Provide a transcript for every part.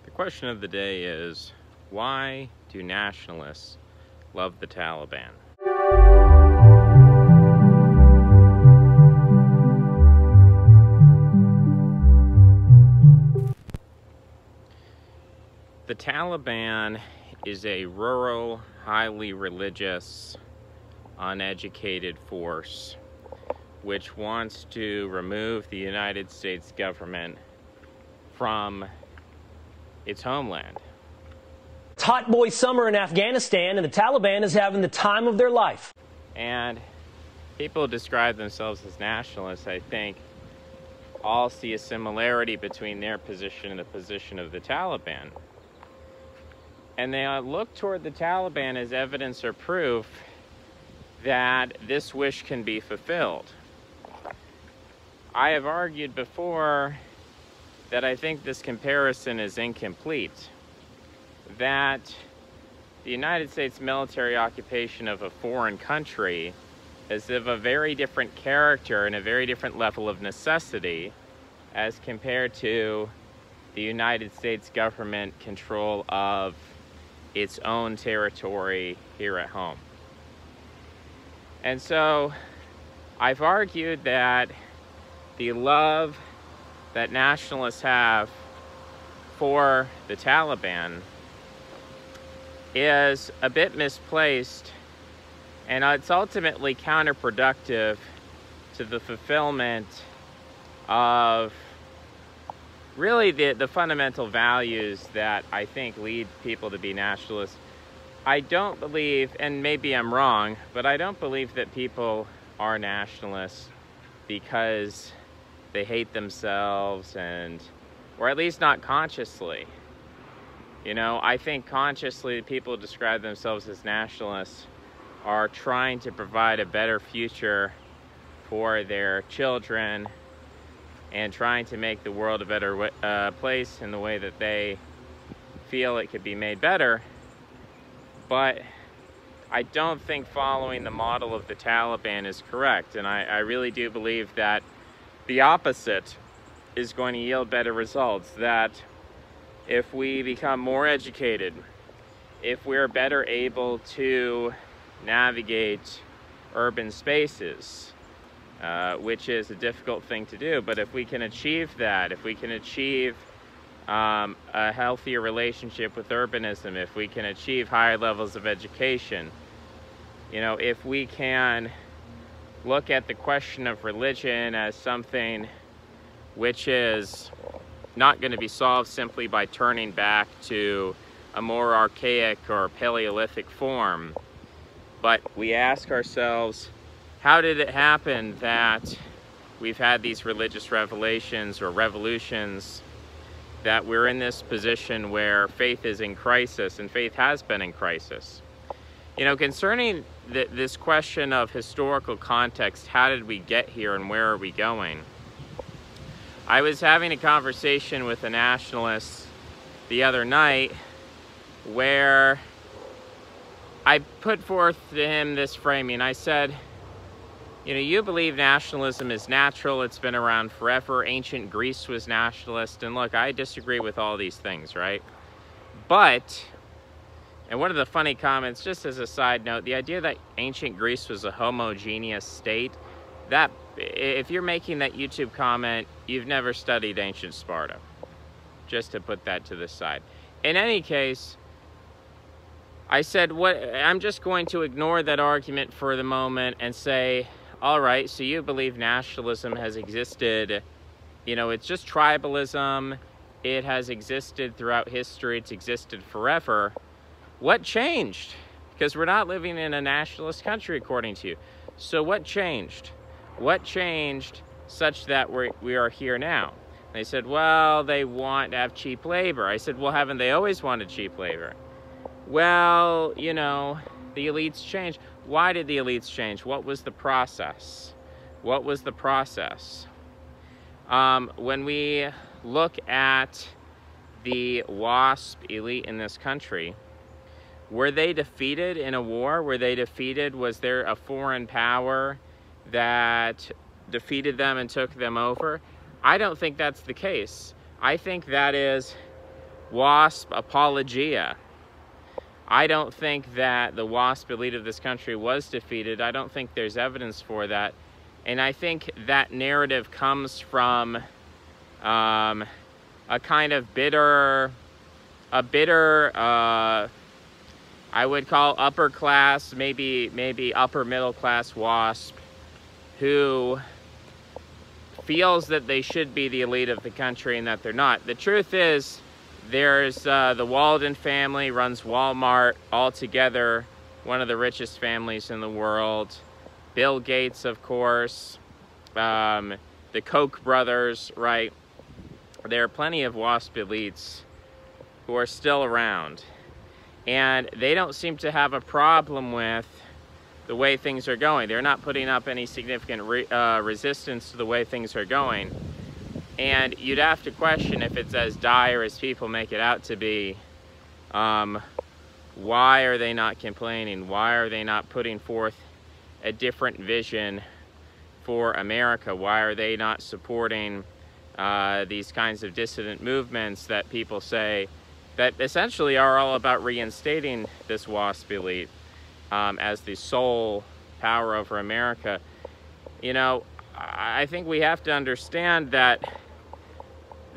The question of the day is, why do nationalists love the Taliban? The Taliban is a rural, highly religious, uneducated force which wants to remove the United States government from its homeland. It's hot boy summer in Afghanistan, and the Taliban is having the time of their life. And people who describe themselves as nationalists, I think, all see a similarity between their position and the position of the Taliban. And they look toward the Taliban as evidence or proof that this wish can be fulfilled. I have argued before that I think this comparison is incomplete, that the United States military occupation of a foreign country is of a very different character and a very different level of necessity as compared to the United States government control of its own territory here at home. And so I've argued that the love that nationalists have for the Taliban is a bit misplaced, and it's ultimately counterproductive to the fulfillment of really the fundamental values that I think lead people to be nationalists. I don't believe, and maybe I'm wrong, but I don't believe that people are nationalists because they hate themselves, or at least not consciously. You know, I think consciously people who describe themselves as nationalists are trying to provide a better future for their children and trying to make the world a better place in the way that they feel it could be made better. But I don't think following the model of the Taliban is correct, and I really do believe that the opposite is going to yield better results, that if we become more educated, if we're better able to navigate urban spaces, which is a difficult thing to do, but if we can achieve that, if we can achieve a healthier relationship with urbanism, if we can achieve higher levels of education, you know, if we can look at the question of religion as something which is not going to be solved simply by turning back to a more archaic or Paleolithic form, but we ask ourselves, how did it happen that we've had these religious revelations or revolutions, that we're in this position where faith is in crisis, and faith has been in crisis? You know, concerning this question of historical context, how did we get here and where are we going? I was having a conversation with a nationalist the other night where I put forth to him this framing. I said, you know, you believe nationalism is natural, it's been around forever, ancient Greece was nationalist, and look, I disagree with all these things, right? But, and one of the funny comments, just as a side note, the idea that ancient Greece was a homogeneous state, that, if you're making that YouTube comment, you've never studied ancient Sparta. Just to put that to the side. In any case, I said, I'm just going to ignore that argument for the moment and say, all right, so you believe nationalism has existed, you know, it's just tribalism, it has existed throughout history, it's existed forever. What changed? Because we're not living in a nationalist country, according to you. So what changed? What changed such that we are here now? They said, well, they want to have cheap labor. I said, well, haven't they always wanted cheap labor? Well, you know, the elites changed. Why did the elites change? What was the process? What was the process? When we look at the WASP elite in this country, were they defeated in a war? Were they defeated? Was there a foreign power that defeated them and took them over? I don't think that's the case. I think that is WASP apologia. I don't think that the WASP elite of this country was defeated. I don't think there's evidence for that. And I think that narrative comes from a kind of bitter, I would call upper class, maybe upper middle class WASP, who feels that they should be the elite of the country and that they're not. The truth is, there's the Walden family runs Walmart altogether, one of the richest families in the world. Bill Gates, of course, the Koch brothers, right? There are plenty of WASP elites who are still around, and they don't seem to have a problem with the way things are going. They're not putting up any significant resistance to the way things are going. And you'd have to question if it's as dire as people make it out to be. Why are they not complaining? Why are they not putting forth a different vision for America? Why are they not supporting these kinds of dissident movements that people say that essentially are all about reinstating this WASP elite as the sole power over America? You know, I think we have to understand that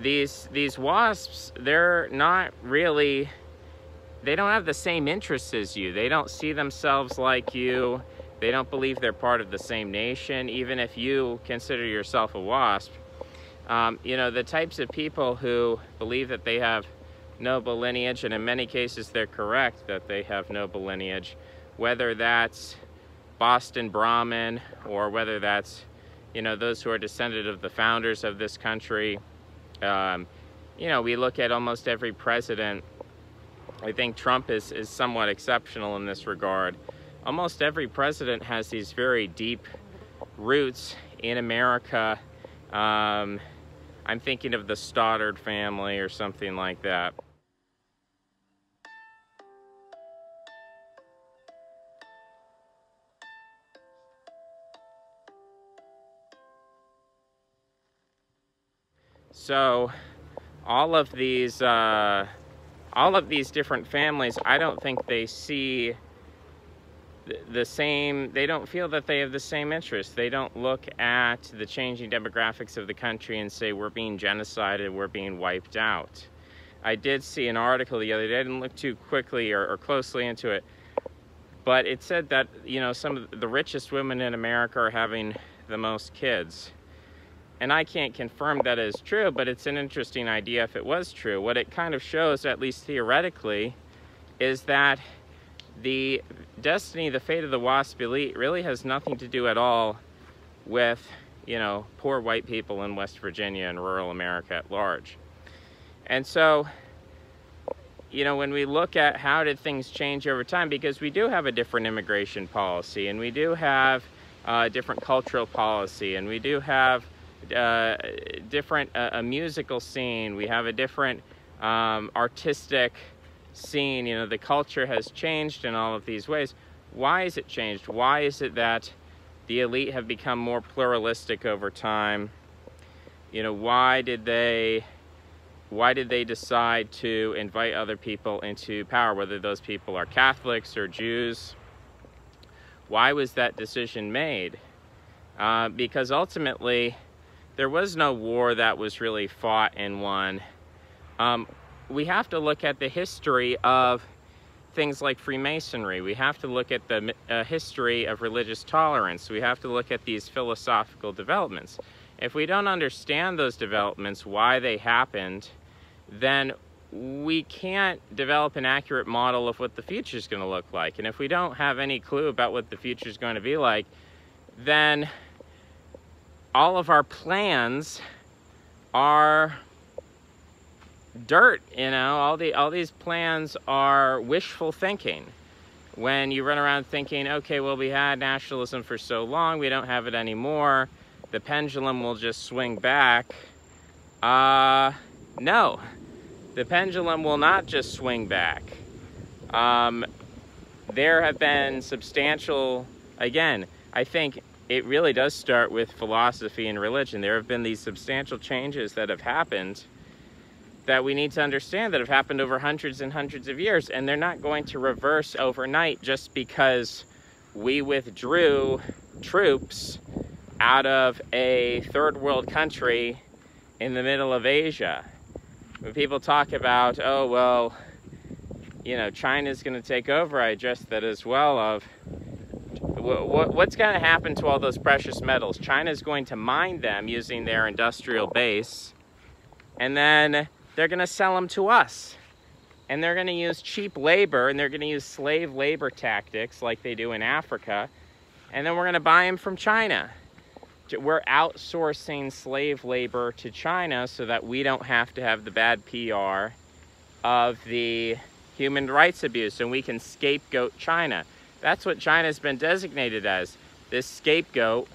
these WASPs, they're not really, they don't have the same interests as you. They don't see themselves like you. They don't believe they're part of the same nation, even if you consider yourself a WASP. You know, the types of people who believe that they have noble lineage, and in many cases they're correct that they have noble lineage, whether that's Boston Brahmin or whether that's, you know, those who are descended of the founders of this country. You know, we look at almost every president. I think Trump is somewhat exceptional in this regard. Almost every president has these very deep roots in America. I'm thinking of the Stoddard family or something like that. So all of these different families, I don't think they see the same, they don't feel that they have the same interests. They don't look at the changing demographics of the country and say, we're being genocided, we're being wiped out. I did see an article the other day, I didn't look too quickly or closely into it, but it said that, you know, some of the richest women in America are having the most kids. And I can't confirm that is true, but it's an interesting idea if it was true. What it kind of shows, at least theoretically, is that the destiny, the fate of the WASP elite really has nothing to do at all with, you know, poor white people in West Virginia and rural America at large. And so, you know, when we look at how did things change over time, because we do have a different immigration policy, and we do have a different cultural policy, and we do have different a musical scene, we have a different artistic scene. You know, the culture has changed in all of these ways. Why has it changed? Why is it that the elite have become more pluralistic over time? You know, why did they decide to invite other people into power, whether those people are Catholics or Jews? Why was that decision made? Because ultimately there was no war that was really fought and won. We have to look at the history of things like Freemasonry. We have to look at the history of religious tolerance. We have to look at these philosophical developments. If we don't understand those developments, why they happened, then we can't develop an accurate model of what the future is going to look like. And if we don't have any clue about what the future is going to be like, then all of our plans are dirt. You know, all these plans are wishful thinking. When you run around thinking, okay, well, we had nationalism for so long, we don't have it anymore, the pendulum will just swing back. No, the pendulum will not just swing back. There have been substantial, again, I think it really does start with philosophy and religion. There have been these substantial changes that have happened that we need to understand that have happened over hundreds and hundreds of years, and they're not going to reverse overnight just because we withdrew troops out of a third world country in the middle of Asia. When people talk about, oh, well, you know, China's going to take over, I address that as well of what's going to happen to all those precious metals. China's going to mine them using their industrial base, and then they're going to sell them to us. And they're going to use cheap labor, and they're going to use slave labor tactics like they do in Africa, and then we're going to buy them from China. We're outsourcing slave labor to China so that we don't have to have the bad PR of the human rights abuse, and we can scapegoat China. That's what China's been designated as, this scapegoat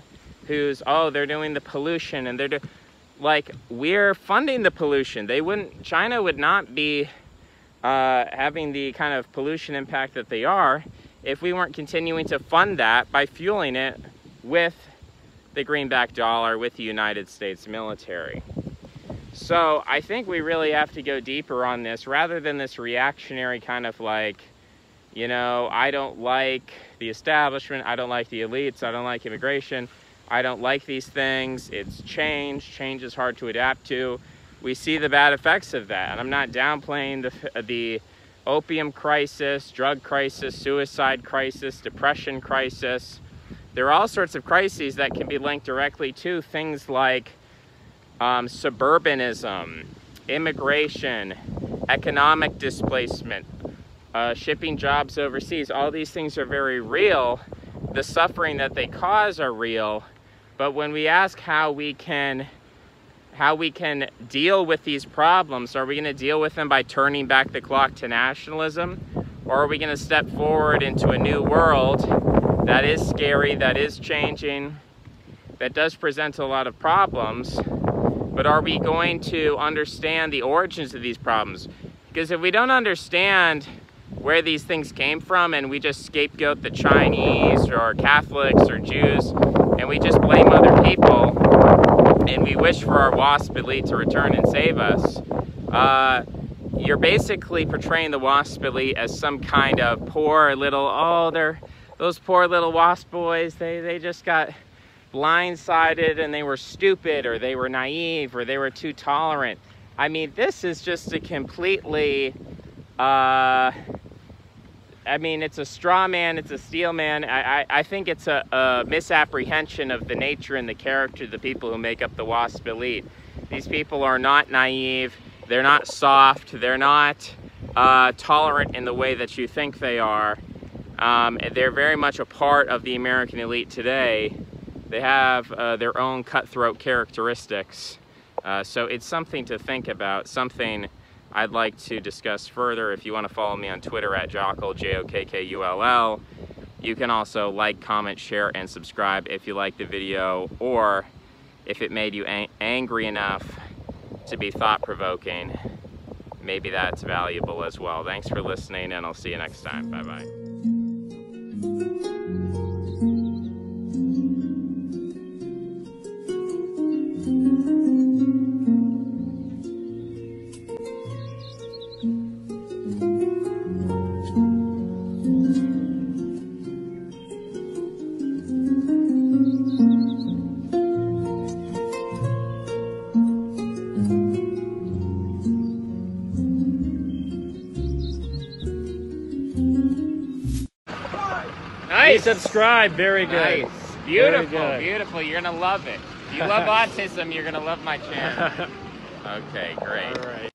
who's, oh, they're doing the pollution, and they're like, we're funding the pollution. China would not be having the kind of pollution impact that they are if we weren't continuing to fund that by fueling it with the greenback dollar, with the United States military. So I think we really have to go deeper on this rather than this reactionary kind of like, you know, I don't like the establishment, I don't like the elites, I don't like immigration, I don't like these things, it's change. Change is hard to adapt to. We see the bad effects of that. And I'm not downplaying the opium crisis, drug crisis, suicide crisis, depression crisis. There are all sorts of crises that can be linked directly to things like suburbanism, immigration, economic displacement, shipping jobs overseas. All these things are very real. The suffering that they cause are real. But when we ask how we can deal with these problems, are we going to deal with them by turning back the clock to nationalism? Or are we going to step forward into a new world that is scary, that is changing, that does present a lot of problems? But are we going to understand the origins of these problems? Because if we don't understand where these things came from and we just scapegoat the Chinese or Catholics or Jews and we just blame other people and we wish for our WASP elite to return and save us, you're basically portraying the WASP elite as some kind of poor little, oh, those poor little WASP boys, they just got blindsided and they were stupid or they were naive or they were too tolerant. I mean, this is just a completely, I mean, it's a straw man, it's a steel man. I think it's a misapprehension of the nature and the character of the people who make up the WASP elite. These people are not naive, they're not soft, they're not tolerant in the way that you think they are. They're very much a part of the American elite today. They have their own cutthroat characteristics. So it's something to think about, something I'd like to discuss further. If you want to follow me on Twitter at Jokkull, Jokkull. You can also like, comment, share, and subscribe if you like the video, or if it made you angry enough to be thought-provoking, maybe that's valuable as well. Thanks for listening, and I'll see you next time. Bye-bye. Nice. Subscribe. Very good. Nice. Beautiful. Very good. Beautiful. You're going to love it. If you love autism, you're going to love my channel. Okay, great. All right.